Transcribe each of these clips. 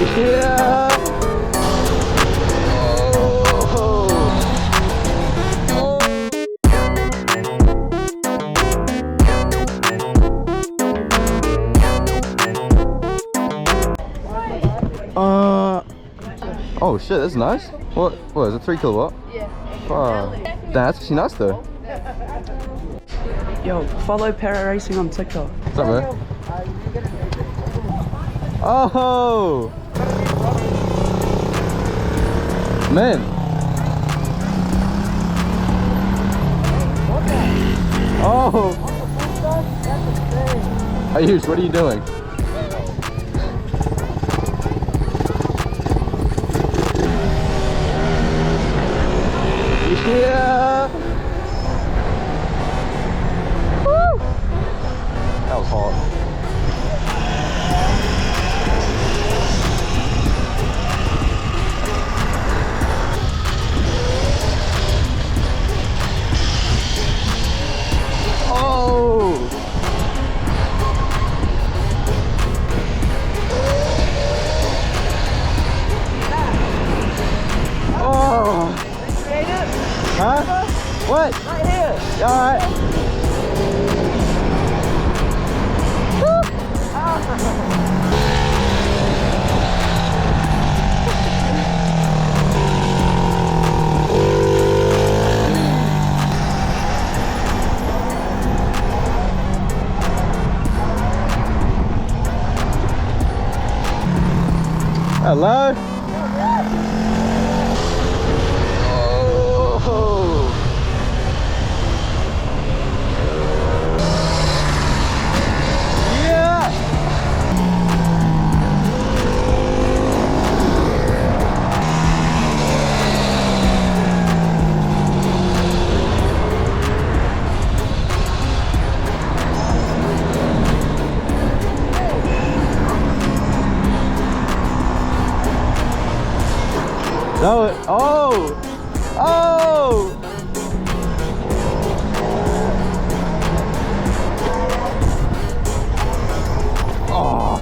Yeah. Oh shit, that's nice. What is it, 3 kilowatt? Yeah. That's actually nice though. Yo, follow Para Racing on TikTok. What's up, bro? Oh! Man! Oh! Ayush, what are you doing? Yeah! Woo! That was hot. Oh! Oh! Huh? What? Right here. Alright. Hello? No, oh! Oh! Oh!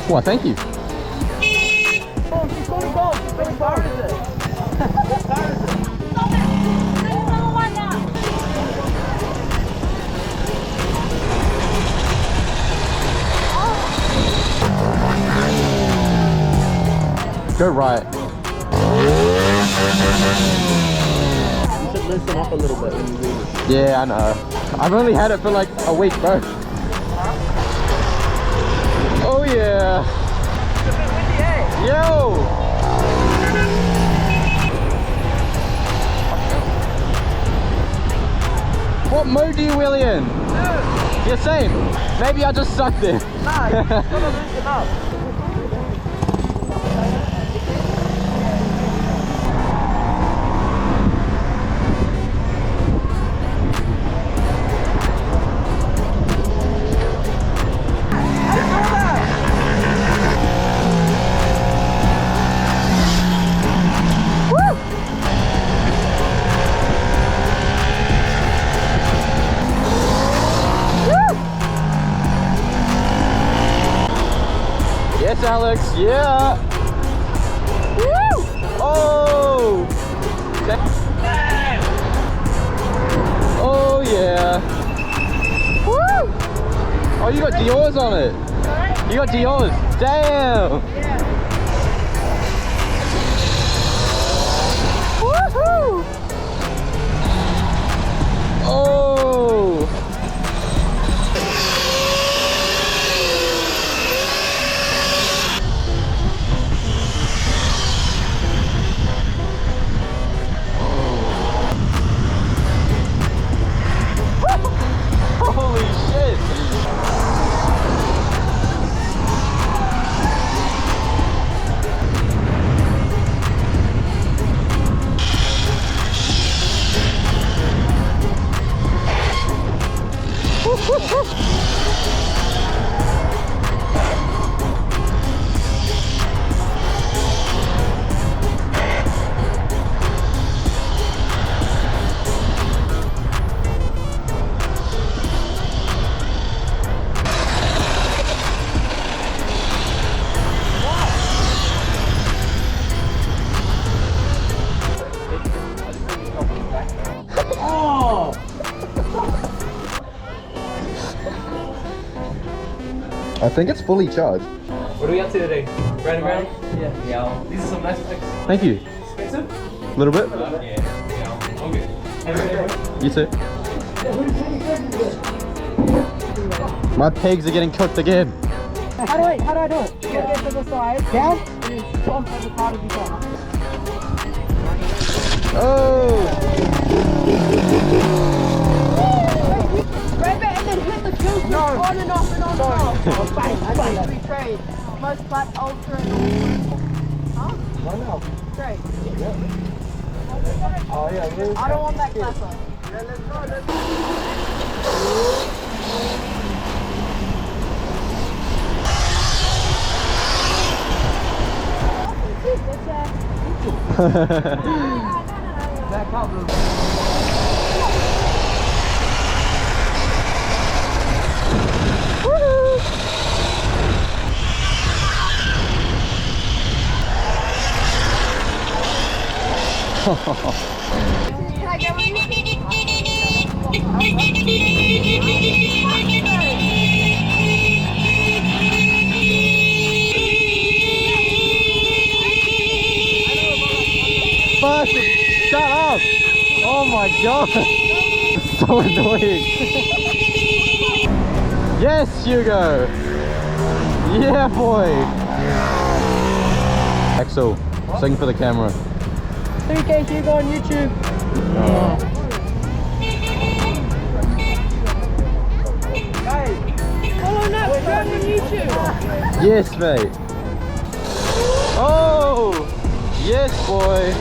Well, thank you. Go right. You should listen up a little bit when you read it. Yeah, I know. I've only had it for like a week, bro. Oh yeah. Yo. What mode do you wheelie in? Yeah, same. Maybe I just sucked there. Nah, you gotta loosen up. Yes, Alex, yeah. Woo! Oh! Oh, yeah. Woo! Oh, you got Dior's on it. You got Dior's. Damn! Woohoo! Oh! Holy shit! think it's fully charged. What are we up to today? Riding around? Yeah. Yeah. These are some nice bikes. Thank you. Expensive? A little bit. Yeah. I'm good. Have a good day. You too. My pigs are getting cooked again. How do I do it? You get to the side, down, and then stomp as hard as you can. Oh! Grab it and then hit the kill switch on and off and on and off. Oh, bang. We trade. Most flat ultra and all. Huh? Why now? Great. Oh yeah, really? I don't want that clapper. Back up, bro. Can I get one? Shut up! Oh my god! So annoying! Yes, Hugo! Yeah, boy! Axel, sing for the camera. 3K Hugo on YouTube. Follow Nuts on YouTube. Yes, mate! Oh! Yes, boy!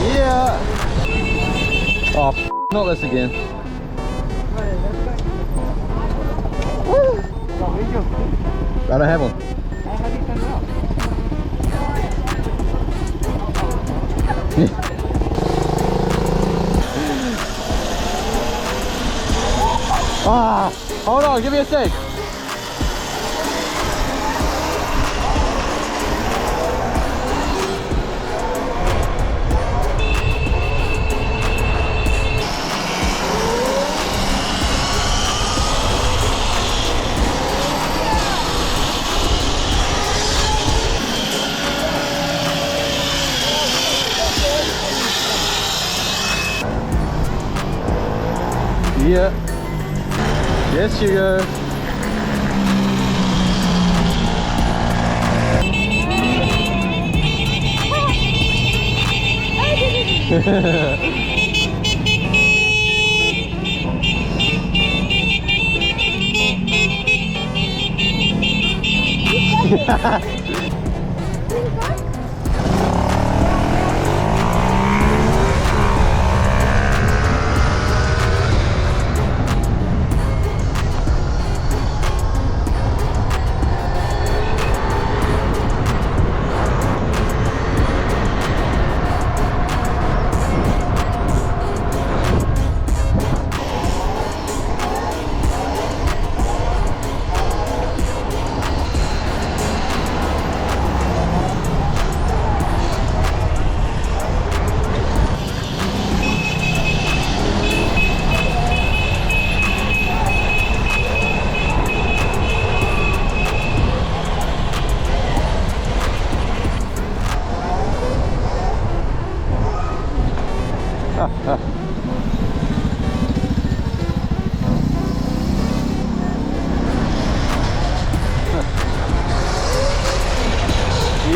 Yeah! Oh, not this again. I don't have one. Ah! Hold on, give me a sec. Yeah. Yes, Hugo.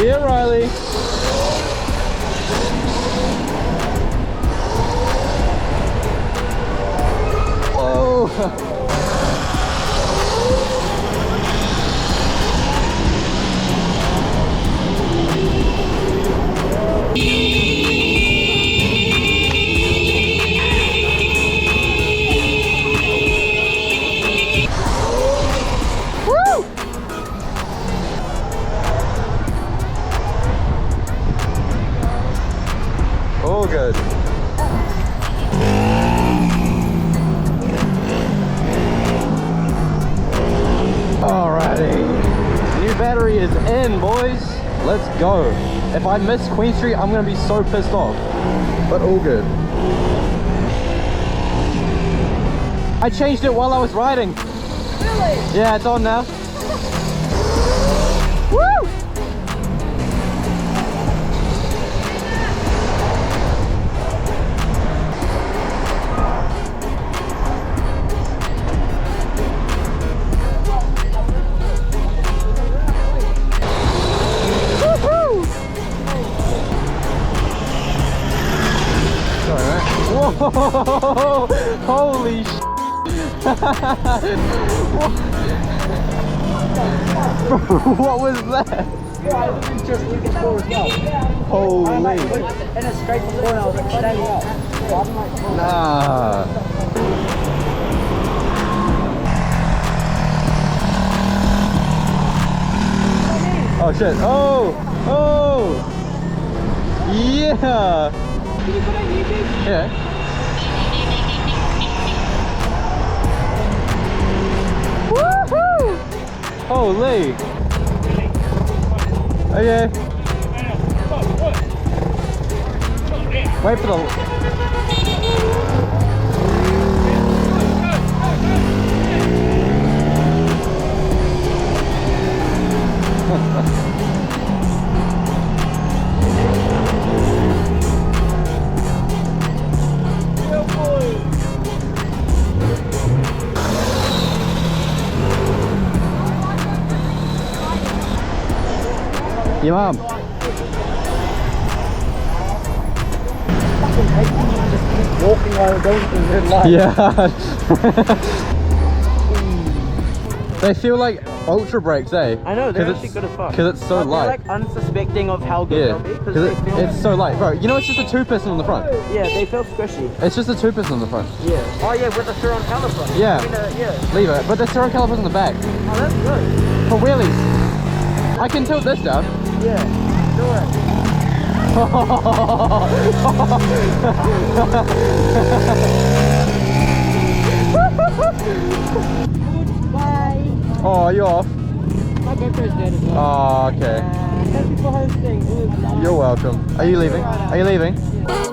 Yeah, Riley. Oh. All good. Alrighty. New battery is in, boys. Let's go. If I miss Queen Street, I'm gonna be so pissed off. But all good. I changed it while I was riding. Really? Yeah, it's on now. Holy sh! What was that? Yeah, I literally just leave the floor as well. Holy. And it's straight from the corner, I was like standing up. So I'm like, oh. Nah. Oh shit. Oh! Oh! Yeah! Can you put on YouTube? Yeah. Woohoo! Holy! Okay. Wait for the... Your mom. Walking while going through red light. Yeah. They feel like ultra brakes, eh? I know, they're 'Cause actually it's- good as fuck. Because it's so They're light. like unsuspecting of how good Yeah, they'll be. because They feel, it's so light. Bro, you know it's just a two-piston on the front. yeah, they feel squishy. It's just a two-piston on the front. Yeah. Oh yeah, with the Surron caliper. Yeah. I mean, yeah. Leave it. But the Surron calipers on the back. Oh, that's good. For wheelies. I can tilt this down. Yeah. Do it. Bye. Oh, you're off. My GoPro's dead as well. Oh, okay. Thank you for hosting. It was You're welcome. Are you leaving? Are you leaving? Yeah.